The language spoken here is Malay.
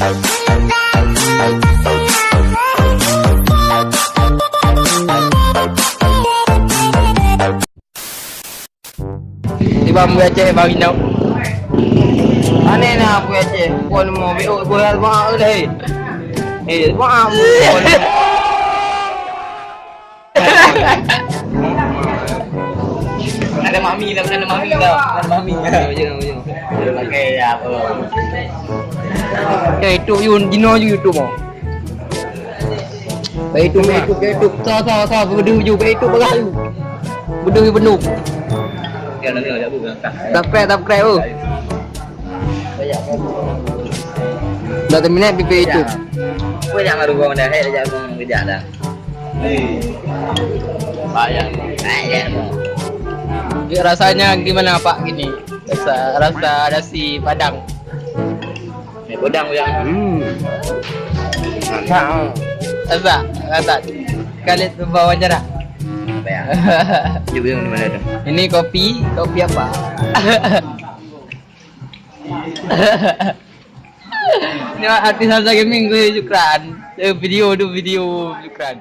Tiba mu Aceh bagi tau. Aneh nak aku Aceh. Pon mau BO buat apa dah. Buat apa? Ada mami dah, ada mami dah. Ada mami. Ujung. Pakai apa? YouTube Jino YouTube mau. YouTube. Sa bedu YouTube berlalu. Bedu penuh. Ya nanti aja bukan. Subscribe oh. Dah terminat pipi YouTube. Kau jangan rugong dah, dah jangan kerja dah. Bayang. Rasanya gimana Pak gini? Rasa nasi Padang. Padang yang. Rasa. Kali tu bawa aja dah. Apa ya? Coba yang di mana tu? Ini kopi apa? Ini artis Salsa Gaming gue Jukran. Video Jukran.